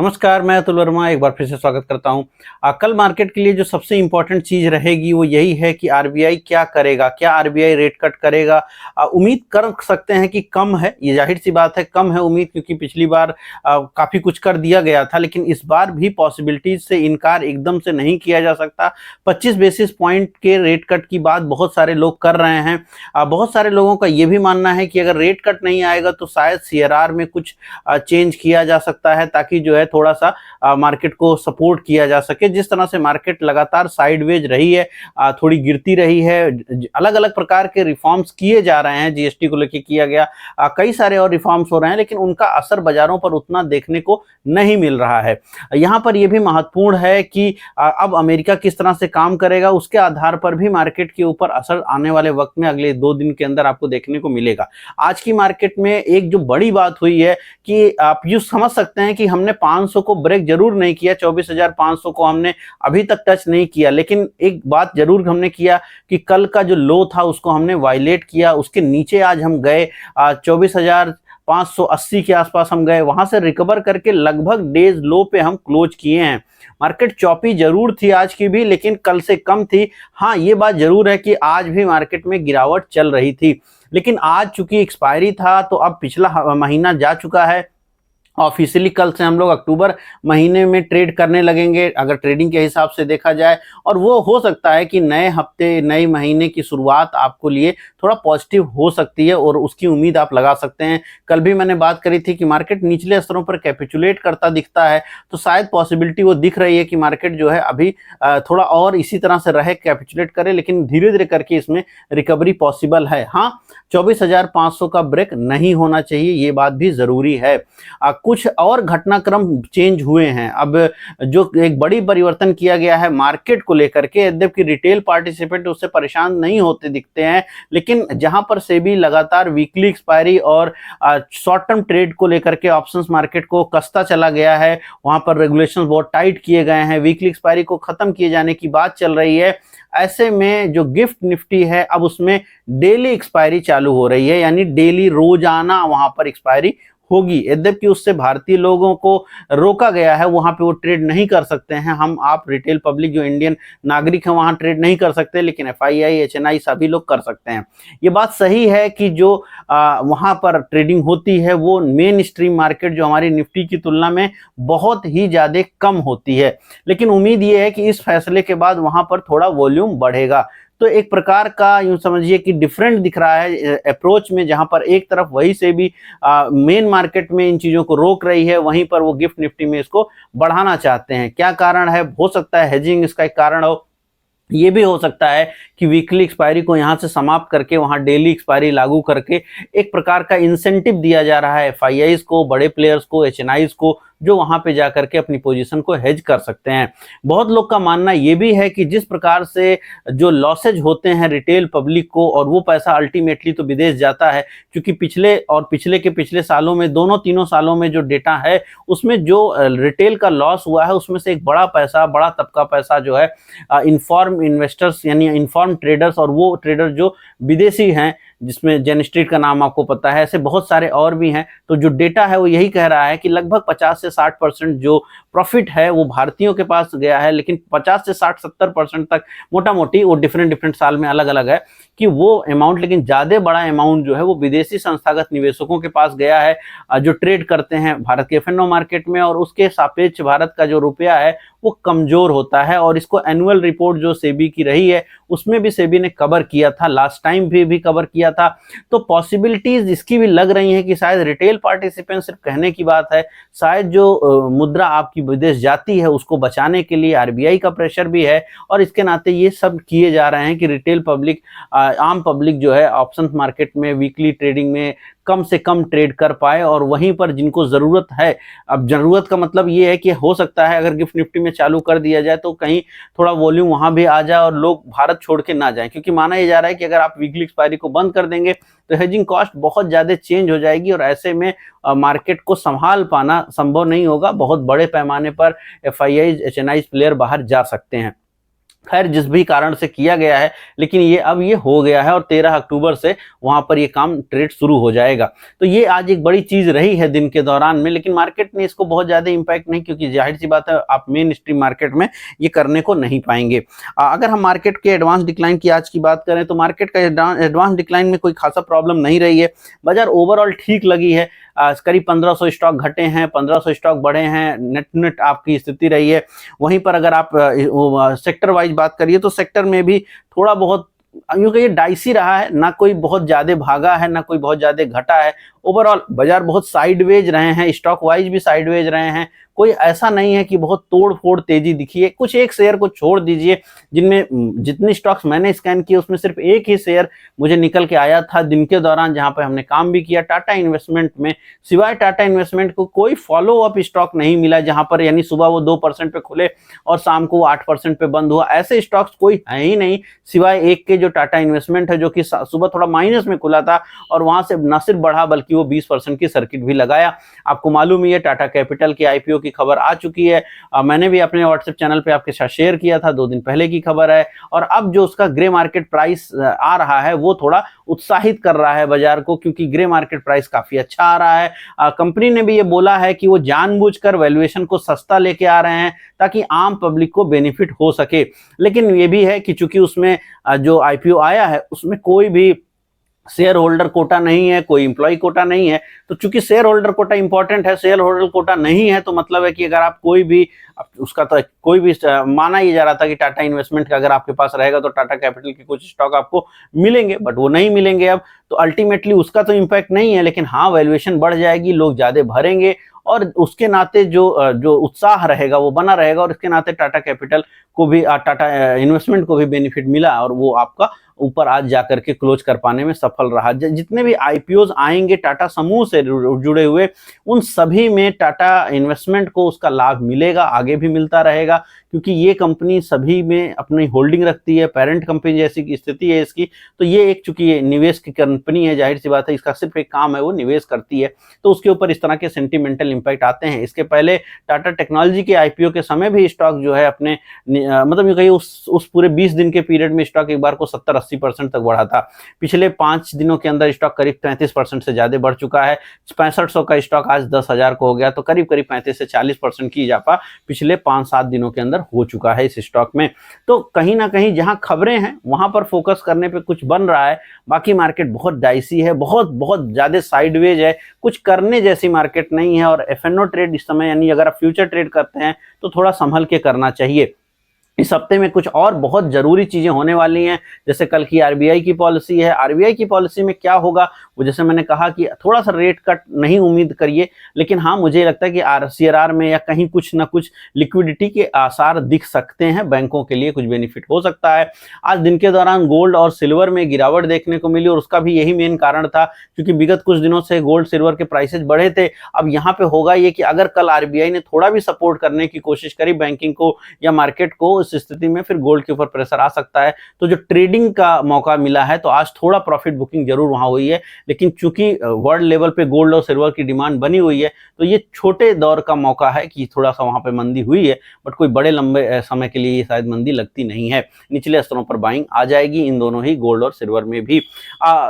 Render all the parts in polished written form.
नमस्कार, मैं अतुल वर्मा एक बार फिर से स्वागत करता हूं। कल मार्केट के लिए जो सबसे इम्पोर्टेंट चीज़ रहेगी वो यही है कि आरबीआई क्या करेगा, क्या आरबीआई रेट कट करेगा। उम्मीद कर सकते हैं कि कम है, ये जाहिर सी बात है, कम है उम्मीद, क्योंकि पिछली बार काफ़ी कुछ कर दिया गया था, लेकिन इस बार भी पॉसिबिलिटीज से इनकार एकदम से नहीं किया जा सकता। 25 बेसिस पॉइंट के रेट कट की बात बहुत सारे लोग कर रहे हैं। बहुत सारे लोगों का ये भी मानना है कि अगर रेट कट नहीं आएगा तो शायद सीआरआर में कुछ चेंज किया जा सकता है, ताकि जो है थोड़ा सा मार्केट को सपोर्ट किया जा सके। जिस तरह से मार्केट लगातार साइडवेज रही है, थोड़ी गिरती रही है, अलग अलग प्रकार के रिफॉर्म्स किए जा रहे हैं, जीएसटी को लेकर किया गया, कई सारे और रिफॉर्म्स हो रहे हैं, लेकिन उनका असर बाजारों पर उतना देखने को नहीं मिल रहा है। यहाँ पर यह भी महत्वपूर्ण है कि अब अमेरिका किस तरह से काम करेगा, उसके आधार पर भी मार्केट के ऊपर असर आने वाले वक्त में अगले 2 दिन के अंदर आपको देखने को मिलेगा। आज की मार्केट में एक जो बड़ी बात हुई है कि आप यूँ समझ सकते हैं कि हमने 500 को ब्रेक जरूर नहीं किया, 24,500 को हमने अभी तक टच नहीं किया, लेकिन एक बात जरूर हमने किया कि कल का जो लो था उसको हमने वायलेट किया। उसके नीचे आज हम गए, 24,580 के आसपास हम गए, वहां से रिकवर करके लगभग डेज लो पे हम क्लोज किए हैं। मार्केट चौपी जरूर थी आज की भी, लेकिन कल से कम थी। हाँ, ये बात जरूर है कि आज भी मार्केट में गिरावट चल रही थी, लेकिन आज चूंकि एक्सपायरी था तो अब पिछला महीना जा चुका है। ऑफिशियली कल से हम लोग अक्टूबर महीने में ट्रेड करने लगेंगे, अगर ट्रेडिंग के हिसाब से देखा जाए, और वो हो सकता है कि नए हफ्ते, नए महीने की शुरुआत आपको लिए थोड़ा पॉजिटिव हो सकती है, और उसकी उम्मीद आप लगा सकते हैं। कल भी मैंने बात करी थी कि मार्केट निचले स्तरों पर कैपिचुलेट करता दिखता है, तो शायद पॉसिबिलिटी वो दिख रही है कि मार्केट जो है अभी थोड़ा और इसी तरह से रहे, कैपिचुलेट करे, लेकिन धीरे धीरे करके इसमें रिकवरी पॉसिबल है। हाँ, 24,500 का ब्रेक नहीं होना चाहिए, ये बात भी जरूरी है। कुछ और घटनाक्रम चेंज हुए हैं। अब जो एक बड़ी परिवर्तन किया गया है मार्केट को लेकर के, यद्यपि रिटेल पार्टिसिपेंट उससे परेशान नहीं होते दिखते हैं, लेकिन जहां पर सेबी लगातार वीकली एक्सपायरी और शॉर्ट टर्म ट्रेड को लेकर के ऑप्शंस मार्केट को कसता चला गया है, वहां पर रेगुलेशंस बहुत टाइट किए गए हैं, वीकली एक्सपायरी को खत्म किए जाने की बात चल रही है। ऐसे में जो गिफ्ट निफ्टी है अब उसमें डेली एक्सपायरी चालू हो रही है, यानी डेली रोजाना वहां पर एक्सपायरी होगी। यद्यपि उससे भारतीय लोगों को रोका गया है, वहां पे वो ट्रेड नहीं कर सकते हैं। हम आप रिटेल पब्लिक जो इंडियन नागरिक हैं वहां ट्रेड नहीं कर सकते, लेकिन एफआईआई, एचएनआई सभी लोग कर सकते हैं। ये बात सही है कि जो वहां पर ट्रेडिंग होती है वो मेन स्ट्रीम मार्केट जो हमारी निफ्टी की तुलना में बहुत ही ज्यादा कम होती है, लेकिन उम्मीद ये है कि इस फैसले के बाद वहां पर थोड़ा वॉल्यूम बढ़ेगा। तो एक प्रकार का यूं समझिए कि डिफरेंट दिख रहा है अप्रोच में, जहां पर एक तरफ वही से भी मेन मार्केट में इन चीजों को रोक रही है, वहीं पर वो गिफ्ट निफ्टी में इसको बढ़ाना चाहते हैं। क्या कारण है? हो सकता है हेजिंग इसका एक कारण हो, ये भी हो सकता है कि वीकली एक्सपायरी को यहां से समाप्त करके वहां डेली एक्सपायरी लागू करके एक प्रकार का इंसेंटिव दिया जा रहा है एफआईआईज को, बड़े प्लेयर्स को, एचएनआईज को, जो वहां पे जाकर के अपनी पोजीशन को हेज कर सकते हैं। बहुत लोग का मानना ये भी है कि जिस प्रकार से जो लॉसेज होते हैं रिटेल पब्लिक को, और वो पैसा अल्टीमेटली तो विदेश जाता है, क्योंकि पिछले और पिछले के पिछले सालों में, दोनों तीनों सालों में जो डेटा है उसमें जो रिटेल का लॉस हुआ है उसमें से एक बड़ा पैसा, बड़ा तबका पैसा जो है इन्फॉर्म इन्वेस्टर्स यानी इन्फॉर्म ट्रेडर्स, और वो ट्रेडर जो विदेशी हैं, जिसमें जेन स्ट्रीट का नाम आपको पता है, ऐसे बहुत सारे और भी हैं। तो जो डेटा है वो यही कह रहा है कि लगभग 50 से 60% जो प्रॉफिट है वो भारतीयों के पास गया है, लेकिन 50 से 60-70% तक मोटा मोटी, वो डिफरेंट साल में अलग अलग है कि वो अमाउंट, लेकिन ज्यादा बड़ा अमाउंट जो है वो विदेशी संस्थागत निवेशकों के पास गया है, जो ट्रेड करते हैं भारत के एफएनओ मार्केट में, और उसके सापेक्ष भारत का जो रुपया है वो कमजोर होता है। और इसको एनुअल रिपोर्ट जो सेबी की रही है उसमें भी सेबी ने कवर किया था, लास्ट टाइम भी कवर किया था। तो पॉसिबिलिटीज इसकी भी लग रही हैं कि शायद रिटेल पार्टिसिपेंट सिर्फ कहने की बात है, शायद जो मुद्रा आपकी विदेश जाती है उसको बचाने के लिए आरबीआई का प्रेशर भी है, और इसके नाते ये सब किए जा रहे हैं कि रिटेल पब्लिक, आम पब्लिक जो है ऑप्शंस मार्केट में वीकली ट्रेडिंग में कम से कम ट्रेड कर पाए, और वहीं पर जिनको जरूरत है, अब जरूरत का मतलब ये है कि हो सकता है अगर गिफ्ट निफ्टी में चालू कर दिया जाए तो कहीं थोड़ा वॉल्यूम वहां भी आ जाए और लोग भारत छोड़ के ना जाएं, क्योंकि माना यह जा रहा है कि अगर आप वीकली एक्सपायरी को बंद कर देंगे तो हेजिंग कॉस्ट बहुत ज्यादा चेंज हो जाएगी, और ऐसे में मार्केट को संभाल पाना संभव नहीं होगा। बहुत बड़े पैमाने पर एफआईआई, एचएनआई प्लेयर बाहर जा सकते हैं। खैर जिस भी कारण से किया गया है, लेकिन ये अब ये हो गया है और 13 अक्टूबर से वहां पर ये काम ट्रेड शुरू हो जाएगा। तो ये आज एक बड़ी चीज रही है दिन के दौरान में, लेकिन मार्केट ने इसको बहुत ज्यादा इंपैक्ट नहीं, क्योंकि जाहिर सी बात है आप मेन स्ट्रीम मार्केट में ये करने को नहीं पाएंगे। अगर हम मार्केट के एडवांस डिक्लाइन की आज की बात करें तो मार्केट का एडवांस डिक्लाइन में कोई खासा प्रॉब्लम नहीं रही है। बाजार ओवरऑल ठीक लगी है। करीब 1500 स्टॉक घटे हैं, 1500 स्टॉक बढ़े हैं, नेट नेट आपकी स्थिति रही है। वहीं पर अगर आप सेक्टर वाइज बात करिए तो सेक्टर में भी थोड़ा बहुत यूं कहिए डाइसी रहा है, ना कोई बहुत ज्यादा भागा है ना कोई बहुत ज्यादा घटा है। ओवरऑल बाजार बहुत साइडवेज रहे हैं, स्टॉक वाइज भी साइडवेज रहे हैं। कोई ऐसा नहीं है कि बहुत तोड़ फोड़ तेजी दिखी है। कुछ एक शेयर को छोड़ दीजिए, जिनमें जितनी स्टॉक्स मैंने स्कैन किए उसमें सिर्फ एक ही शेयर मुझे निकल के आया था दिन के दौरान, जहां पे हमने काम भी किया, टाटा इन्वेस्टमेंट में। सिवाय टाटा इन्वेस्टमेंट को कोई फॉलो अप स्टॉक नहीं मिला, जहां पर यानी सुबह वो 2% पे खुले और शाम को 8% पे बंद हुआ। ऐसे स्टॉक्स कोई है ही नहीं सिवाय एक के, जो टाटा इन्वेस्टमेंट है, जो कि सुबह थोड़ा माइनस में खुला था और वहां से न सिर्फ बढ़ा बल्कि वो 20% की सर्किट भी लगाया। आपको मालूम ही है टाटा कैपिटल की आईपीओ की खबर आ चुकी है। मैंने भी अपने व्हाट्सएप चैनल पे आपके साथ शेयर किया था, 2 दिन पहले की खबर है। और अब जो उसका ग्रे मार्केट प्राइस आ रहा है वो थोड़ा उत्साहित कर रहा है बाजार को, क्योंकि ग्रे मार्केट प्राइस काफी अच्छा आ रहा है। कंपनी ने भी ये बोला है कि वो जानबूझकर वैल्यूएशन को सस्ता लेके आ रहे हैं ताकि आम पब्लिक को बेनिफिट हो सके। लेकिन ये भी है कि चूंकि उसमें जो आईपीओ आया है उसमें कोई भी शेयर होल्डर कोटा नहीं है, कोई इंप्लॉय कोटा नहीं है। तो चूंकि शेयर होल्डर कोटा इंपॉर्टेंट है, शेयर होल्डर कोटा नहीं है, तो मतलब है कि अगर आप कोई भी उसका तो कोई भी माना ही जा रहा था कि टाटा इन्वेस्टमेंट का अगर आपके पास रहेगा तो टाटा कैपिटल के कुछ स्टॉक आपको मिलेंगे, बट वो नहीं मिलेंगे अब। तो अल्टीमेटली उसका तो इम्पैक्ट नहीं है, लेकिन हाँ वैल्यूएशन बढ़ जाएगी, लोग ज्यादा भरेंगे और उसके नाते जो जो उत्साह रहेगा वो बना रहेगा। और इसके नाते टाटा कैपिटल को भी, टाटा इन्वेस्टमेंट को भी बेनिफिट मिला और वो आपका ऊपर आज जाकर के क्लोज कर पाने में सफल रहा। जितने भी आईपीओज आएंगे टाटा समूह से जुड़े हुए, उन सभी में टाटा इन्वेस्टमेंट को उसका लाभ मिलेगा, आगे भी मिलता रहेगा, क्योंकि ये कंपनी सभी में अपनी होल्डिंग रखती है, पेरेंट कंपनी जैसी की स्थिति है इसकी। तो ये एक चूंकि ये निवेश की कंपनी है, जाहिर सी बात है इसका सिर्फ एक काम है वो निवेश करती है, तो उसके ऊपर इस तरह के सेंटिमेंटल इंपैक्ट आते हैं। इसके पहले टाटा टेक्नोलॉजी के आईपीओ के समय भी स्टॉक जो है अपने मतलब ये कहिए उस पूरे 20 दिन के पीरियड में स्टॉक एक बार को 70-80% तक बढ़ा था। पिछले 5 दिनों के अंदर स्टॉक करीब 33% से ज्यादा बढ़ चुका है। 6500 का स्टॉक आज 10,000 को हो गया, तो करीब करीब 35 से 40% की इजाफा पिछले 5-7 दिनों के अंदर हो चुका है इस स्टॉक में। तो कहीं ना कहीं जहां खबरें हैं वहां पर फोकस करने पे कुछ बन रहा है। बाकी मार्केट बहुत डाइसी है, बहुत बहुत ज्यादा साइडवेज है, कुछ करने जैसी मार्केट नहीं है। और एफएनओ ट्रेड इस समय, यानी अगर आप फ्यूचर ट्रेड करते हैं तो थोड़ा संभल के करना चाहिए। इस हफ्ते में कुछ और बहुत जरूरी चीजें होने वाली हैं, जैसे कल की आरबीआई की पॉलिसी है। आरबीआई की पॉलिसी में क्या होगा वो, जैसे मैंने कहा कि थोड़ा सा रेट कट नहीं उम्मीद करिए, लेकिन हाँ मुझे लगता है कि सीआरआर में या कहीं कुछ ना कुछ लिक्विडिटी के आसार दिख सकते हैं, बैंकों के लिए कुछ बेनिफिट हो सकता है। आज दिन के दौरान गोल्ड और सिल्वर में गिरावट देखने को मिली और उसका भी यही मेन कारण था, क्योंकि विगत कुछ दिनों से गोल्ड सिल्वर के प्राइसेस बढ़े थे। अब यहाँ पे होगा ये कि अगर कल आरबीआई ने थोड़ा भी सपोर्ट करने की कोशिश करी बैंकिंग को या मार्केट को, इस स्थिति में फिर गोल्ड के ऊपर प्रेशर आ सकता है। तो जो ट्रेडिंग का मौका मिला है तो आज थोड़ा प्रॉफिट बुकिंग जरूर वहां हुई है, लेकिन चूंकि वर्ल्ड लेवल पे गोल्ड और सिल्वर की डिमांड बनी हुई है तो ये छोटे दौर का मौका है कि थोड़ा सा वहां पे मंदी हुई है, बट कोई बड़े लंबे समय के लिए शायद मंदी लगती नहीं है। निचले स्तरों पर बाइंग आ जाएगी इन दोनों ही, गोल्ड और सिल्वर में भी।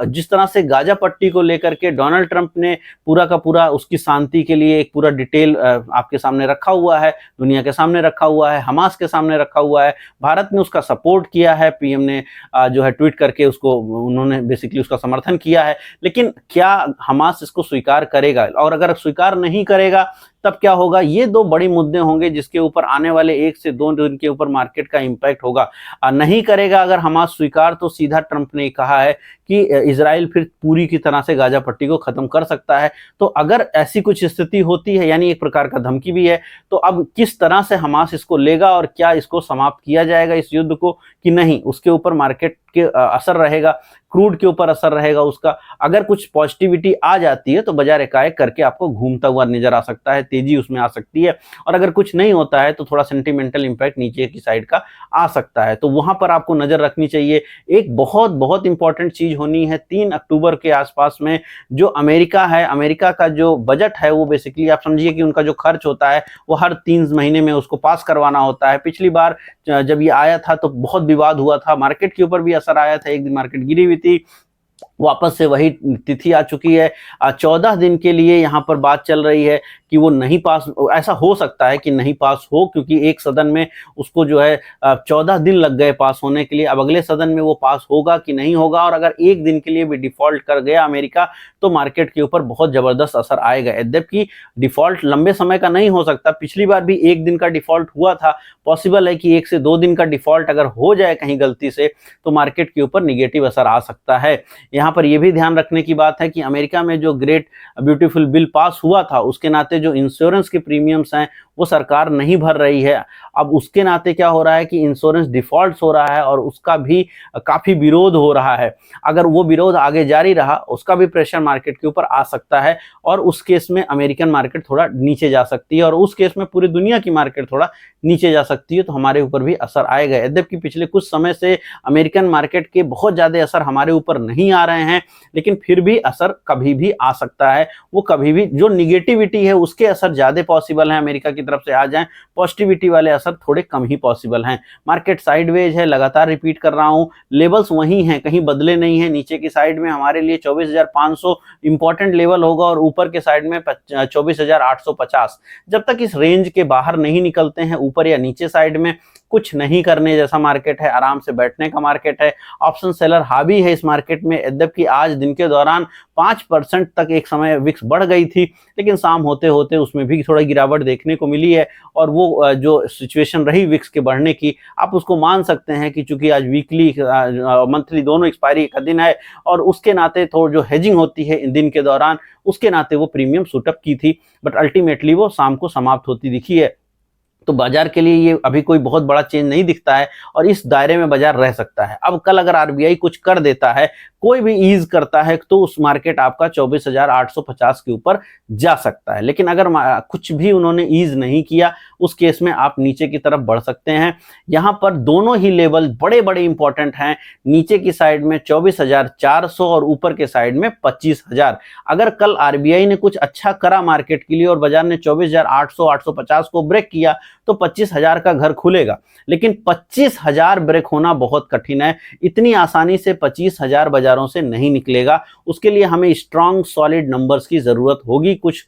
जिस तरह से गाजा पट्टी को लेकर के डोनाल्ड ट्रंप ने पूरा का पूरा उसकी शांति के लिए एक पूरा डिटेल आपके सामने रखा हुआ है, दुनिया के सामने रखा हुआ है, हमास के सामने रखा हुआ है। भारत ने उसका सपोर्ट किया है, पीएम ने जो है ट्वीट करके उसको, उन्होंने बेसिकली उसका समर्थन किया है। लेकिन क्या हमास इसको स्वीकार करेगा, और अगर स्वीकार नहीं करेगा तब क्या होगा, ये दो बड़ी मुद्दे होंगे जिसके ऊपर आने वाले 1 से 2 दिन के ऊपर मार्केट का इंपैक्ट होगा। नहीं करेगा अगर हमास स्वीकार, तो सीधा ट्रंप ने कहा है कि इजराइल फिर पूरी की तरह से गाजा पट्टी को खत्म कर सकता है। तो अगर ऐसी कुछ स्थिति होती है, यानी एक प्रकार का धमकी भी है, तो अब किस तरह से हमास इसको लेगा और क्या इसको समाप्त किया जाएगा इस युद्ध को कि नहीं, उसके ऊपर मार्केट के असर रहेगा, क्रूड के ऊपर असर रहेगा उसका। अगर कुछ पॉजिटिविटी आ जाती है तो बाजार एकाएक करके आपको घूमता हुआ नजर आ सकता है, तेजी उसमें आ सकती है। और अगर कुछ नहीं होता है तो थोड़ा सेंटिमेंटल इंपैक्ट नीचे की साइड का आ सकता है, तो वहां पर आपको नजर रखनी चाहिए। एक बहुत बहुत इंपॉर्टेंट चीज होनी है 3 अक्टूबर के आसपास में, जो अमेरिका है, अमेरिका का जो बजट है वो बेसिकली आप समझिए कि उनका जो खर्च होता है वो हर 3 महीने में उसको पास करवाना होता है। पिछली बार जब ये आया था तो बहुत विवाद हुआ था, मार्केट के ऊपर भी असर आया था, एक दिन मार्केट गिरी हुई थी, वापस से वही तिथि आ चुकी है। 14 दिन के लिए यहाँ पर बात चल रही है कि वो नहीं पास, ऐसा हो सकता है कि नहीं पास हो, क्योंकि एक सदन में उसको जो है 14 दिन लग गए पास होने के लिए। अब अगले सदन में वो पास होगा कि नहीं होगा, और अगर एक दिन के लिए भी डिफॉल्ट कर गया अमेरिका तो मार्केट के ऊपर बहुत जबरदस्त असर आएगा। यद्यपि डिफॉल्ट लंबे समय का नहीं हो सकता, पिछली बार भी एक दिन का डिफॉल्ट हुआ था, पॉसिबल है कि 1 से 2 दिन का डिफॉल्ट अगर हो जाए कहीं गलती से तो मार्केट के ऊपर निगेटिव असर आ सकता है। यहाँ पर यह भी ध्यान रखने की बात है कि अमेरिका में जो ग्रेट ब्यूटीफुल बिल पास हुआ था उसके नाते जो इंश्योरेंस के प्रीमियम्स हैं वो सरकार नहीं भर रही है। अब उसके नाते क्या हो रहा है कि इंश्योरेंस डिफॉल्ट हो रहा है और उसका भी काफी विरोध हो रहा है। अगर वो विरोध आगे जारी रहा उसका भी प्रेशर मार्केट के ऊपर आ सकता है, और उस केस में अमेरिकन मार्केट थोड़ा नीचे जा सकती है, और उस केस में पूरी दुनिया की मार्केट थोड़ा नीचे जा सकती है, तो हमारे ऊपर भी असर आएगा। यद्यपि पिछले कुछ समय से अमेरिकन मार्केट के बहुत ज्यादा असर हमारे ऊपर नहीं आ रहे हैं, लेकिन फिर भी असर कभी भी आ सकता है। वो कभी भी जो निगेटिविटी है उसके असर ज्यादा पॉसिबल है अमेरिका की तरफ से आ जाएं, पॉजिटिविटी वाले असर थोड़े कम ही पॉसिबल हैं। मार्केट साइडवेज है, लगातार रिपीट कर रहा हूं, लेवल्स वही हैं, कहीं बदले नहीं है। नीचे की साइड में हमारे लिए 24,500 इंपॉर्टेंट लेवल होगा और ऊपर के साइड में 24,850। जब तक इस रेंज के बाहर नहीं निकलते हैं, ऊपर या नीचे साइड में कुछ नहीं करने जैसा मार्केट है, आराम से बैठने का मार्केट है। ऑप्शन सेलर हावी है इस मार्केट में। यद्यपि आज दिन के दौरान 5% तक एक समय विक्स बढ़ गई थी, लेकिन शाम होते होते उसमें भी थोड़ा गिरावट देखने को मिली है, और वो जो सिचुएशन रही विक्स के बढ़ने की, आप उसको मान सकते हैं कि चूंकि आज वीकली मंथली दोनों एक्सपायरी का दिन है, और उसके नाते थोड़ा जो हेजिंग होती है दिन के दौरान उसके नाते वो प्रीमियम सूटअप की थी, बट अल्टीमेटली वो शाम को समाप्त होती दिखी है। तो बाजार के लिए ये अभी कोई बहुत बड़ा चेंज नहीं दिखता है, और इस दायरे में बाजार रह सकता है। अब कल अगर आरबीआई कुछ कर देता है, कोई भी ईज करता है, तो उस मार्केट आपका 24,850 के ऊपर जा सकता है। लेकिन अगर कुछ भी उन्होंने ईज नहीं किया, उस केस में आप नीचे की तरफ बढ़ सकते हैं। यहां पर दोनों ही लेवल बड़े बड़े इंपॉर्टेंट हैं, नीचे की साइड में 24,400 और ऊपर के साइड में 25,000। अगर कल आरबीआई ने कुछ अच्छा करा मार्केट के लिए और बाजार ने 24,800 850 को ब्रेक किया तो 25,000 का घर खुलेगा, लेकिन 25,000 ब्रेक होना बहुत कठिन है। इतनी आसानी से 25,000 बाजारों से नहीं निकलेगा। उसके लिए हमें स्ट्रांग सॉलिड नंबर्स की जरूरत होगी, कुछ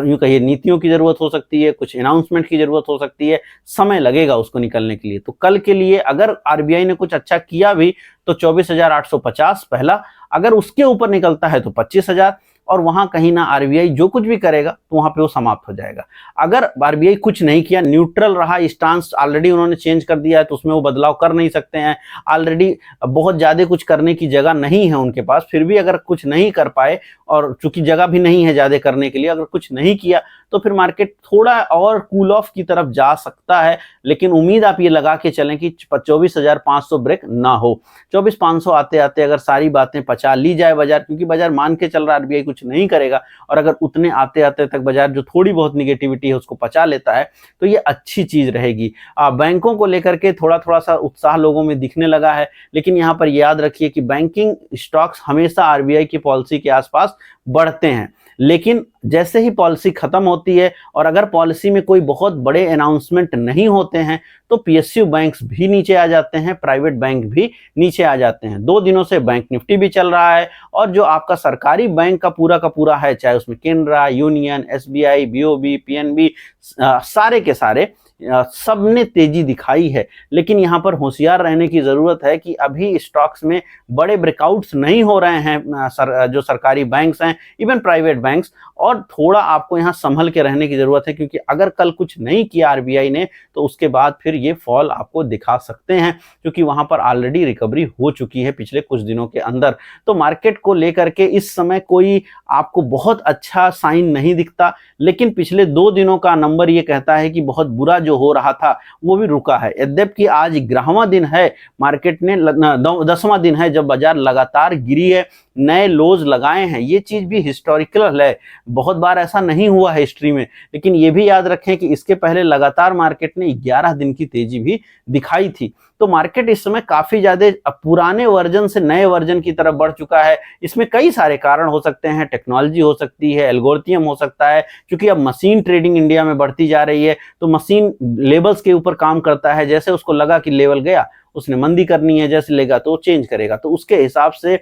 यूं कहिए नीतियों की जरूरत हो सकती है, कुछ अनाउंसमेंट की जरूरत हो सकती है, समय लगेगा उसको निकलने के लिए। तो कल के लिए अगर आरबीआई ने कुछ अच्छा किया भी तो 24,850 पहला, अगर उसके ऊपर निकलता है तो 25,000, और वहां कहीं ना आरबीआई जो कुछ भी करेगा तो वहां पे वो समाप्त हो जाएगा। अगर आरबीआई कुछ नहीं किया, न्यूट्रल रहा, स्टांस ऑलरेडी उन्होंने चेंज कर दिया है, तो उसमें वो बदलाव कर नहीं सकते हैं। ऑलरेडी बहुत ज्यादा कुछ करने की जगह नहीं है उनके पास, फिर भी अगर कुछ नहीं कर पाए, और चूंकि जगह भी नहीं है ज्यादा करने के लिए, अगर कुछ नहीं किया तो फिर मार्केट थोड़ा और कूल ऑफ की तरफ जा सकता है। लेकिन उम्मीद आप ये लगा के चलें कि 24,500 ब्रेक ना हो। 24,500 आते आते अगर सारी बातें पचा ली जाए बाजार, क्योंकि बाजार मान के चल रहा है आरबीआई कुछ नहीं करेगा, और अगर उतने आते आते तक बाजार जो थोड़ी बहुत निगेटिविटी है उसको पचा लेता है तो ये अच्छी चीज रहेगी। बैंकों को लेकर के थोड़ा थोड़ा सा उत्साह लोगों में दिखने लगा है, लेकिन यहाँ पर याद रखिए कि बैंकिंग स्टॉक्स हमेशा आरबीआई की पॉलिसी के आसपास बढ़ते हैं, लेकिन जैसे ही पॉलिसी खत्म होती है और अगर पॉलिसी में कोई बहुत बड़े अनाउंसमेंट नहीं होते हैं तो पीएसयू बैंक्स भी नीचे आ जाते हैं, प्राइवेट बैंक भी नीचे आ जाते हैं। 2 दिनों से बैंक निफ्टी भी चल रहा है, और जो आपका सरकारी बैंक का पूरा है, चाहे उसमें Canara, union, SBI, BOB, PNB, सारे के सारे सबने तेजी दिखाई है। लेकिन यहाँ पर होशियार रहने की जरूरत है कि अभी स्टॉक्स में बड़े ब्रेकआउट्स नहीं हो रहे हैं, जो सरकारी बैंक्स हैं, इवन प्राइवेट बैंक्स, और थोड़ा आपको यहाँ संभल के रहने की जरूरत है, क्योंकि अगर कल कुछ नहीं किया आरबीआई ने तो उसके बाद फिर ये फॉल आपको दिखा सकते हैं, क्योंकि वहां पर ऑलरेडी रिकवरी हो चुकी है पिछले कुछ दिनों के अंदर। तो मार्केट को लेकर के इस समय कोई आपको बहुत अच्छा साइन नहीं दिखता, लेकिन पिछले 2 दिनों का नंबर ये कहता है कि बहुत बुरा जो हो रहा था वो भी रुका है। यद्यपि आज 11वां दिन है, मार्केट ने 10वां दिन है जब बाजार लगातार गिरी है, नए लोज लगाए हैं। ये चीज भी हिस्टोरिकल है, बहुत बार ऐसा नहीं हुआ है हिस्ट्री में। लेकिन ये भी याद रखें कि इसके पहले लगातार मार्केट ने 11 दिन की तेजी भी दिखाई थी। तो मार्केट इस समय काफी ज्यादा पुराने वर्जन से नए वर्जन की तरफ बढ़ चुका है। इसमें कई सारे कारण हो सकते हैं, टेक्नोलॉजी हो सकती है, एल्गोरिथम हो सकता है, क्योंकि अब मशीन ट्रेडिंग इंडिया में बढ़ती जा रही है। तो मशीन लेवल्स के ऊपर काम करता है, जैसे उसको लगा कि लेवल गया, उसने मंदी करनी है, जैसे लेगा तो चेंज करेगा। तो उसके हिसाब से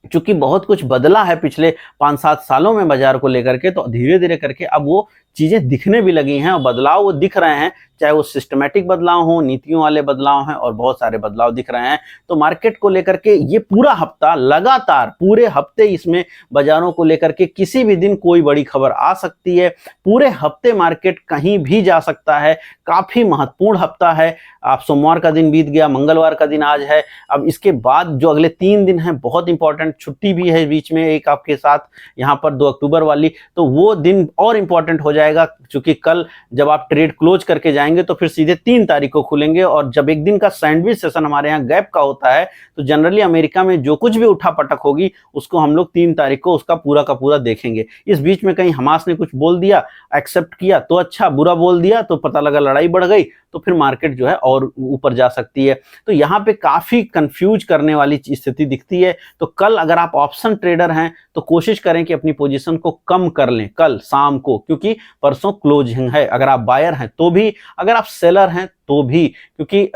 चूंकि बहुत कुछ बदला है पिछले 5-7 सालों में बाजार को लेकर के, तो धीरे धीरे करके अब वो चीजें दिखने भी लगी हैं और बदलाव वो दिख रहे हैं, चाहे वो सिस्टमैटिक बदलाव हो, नीतियों वाले बदलाव हैं, और बहुत सारे बदलाव दिख रहे हैं। तो मार्केट को लेकर के ये पूरा हफ्ता लगातार, पूरे हफ्ते इसमें बाजारों को लेकर के किसी भी दिन कोई बड़ी खबर आ सकती है। पूरे हफ्ते मार्केट कहीं भी जा सकता है, काफी महत्वपूर्ण हफ्ता है। आप सोमवार का दिन बीत गया, मंगलवार का दिन आज है। अब इसके बाद जो अगले 3 दिन हैं बहुत इंपॉर्टेंट, छुट्टी भी है बीच में एक आपके साथ यहाँ पर 2 अक्टूबर वाली, तो वो दिन और इंपॉर्टेंट हो जाएगा। क्योंकि कल जब आप ट्रेड क्लोज करके जाएंगे तो फिर सीधे 3 तारीख को खुलेंगे, और जब एक दिन का सैंडविच सेशन हमारे यहाँ गैप का होता है, तो जनरली अमेरिका में जो कुछ भी उठा पटक होगी उसको हम लोग 3 तारीख को उसका पूरा का पूरा देखेंगे। इस बीच में कहीं हमास ने कुछ बोल दिया, एक्सेप्ट किया तो अच्छा, बुरा बोल दिया तो पता लगा लड़ाई बढ़ गई, तो फिर मार्केट जो है और ऊपर जा सकती है। तो यहाँ पे काफी कंफ्यूज करने वाली स्थिति दिखती है। तो कल अगर आप ऑप्शन ट्रेडर हैं तो कोशिश करें कि अपनी पोजीशन को कम कर लें कल शाम को, क्योंकि परसों क्लोजिंग है। अगर आप बायर हैं तो भी, अगर आप सेलर हैं तो भी, क्योंकि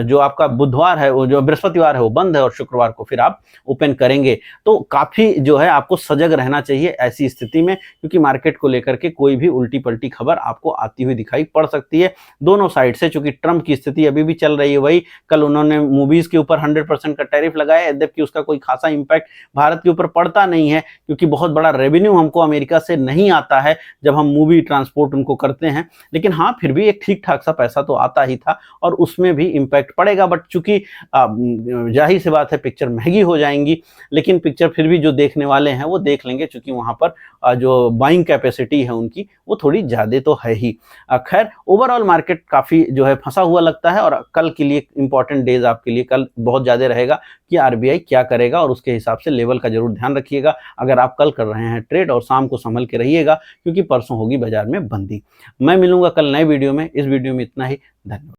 जो आपका बुधवार है, वो जो बृहस्पतिवार है वो बंद है, और शुक्रवार को फिर आप ओपन करेंगे। तो काफी जो है आपको सजग रहना चाहिए ऐसी स्थिति में, क्योंकि मार्केट को लेकर के कोई भी उल्टी पलटी खबर आपको आती हुई दिखाई पड़ सकती है दोनों साइड से। चूंकि ट्रंप की स्थिति अभी भी चल रही है, वही कल उन्होंने मूवीज के ऊपर 100% का टैरिफ लगाया, यद्यपि उसका कोई खासा इंपैक्ट भारत के ऊपर पड़ता नहीं है, क्योंकि बहुत बड़ा रेवेन्यू हमको अमेरिका से नहीं आता है जब हम मूवी ट्रांसपोर्ट उनको करते हैं। लेकिन हाँ, फिर भी एक ठीक ठाक सा पैसा तो आता ही था, और उसमें भी इंपैक्ट पड़ेगा। बट चूंकि जाहिर सी बात है पिक्चर महंगी हो जाएंगी, लेकिन पिक्चर फिर भी जो देखने वाले हैं वो देख लेंगे, चूंकि वहां पर जो बाइंग कैपेसिटी है उनकी वो थोड़ी ज्यादा तो है ही। खैर, ओवरऑल मार्केट काफी जो है फंसा हुआ लगता है, और कल के लिए इंपॉर्टेंट डेज आपके लिए कल बहुत ज्यादा रहेगा कि आरबीआई क्या करेगा, और उसके हिसाब से लेवल का जरूर ध्यान रखिएगा अगर आप कल कर रहे हैं ट्रेड, और शाम को संभल के रहिएगा क्योंकि परसों होगी बाजार में बंदी। मैं मिलूंगा कल नए वीडियो में। इस वीडियो में इतना ही, धन्यवाद।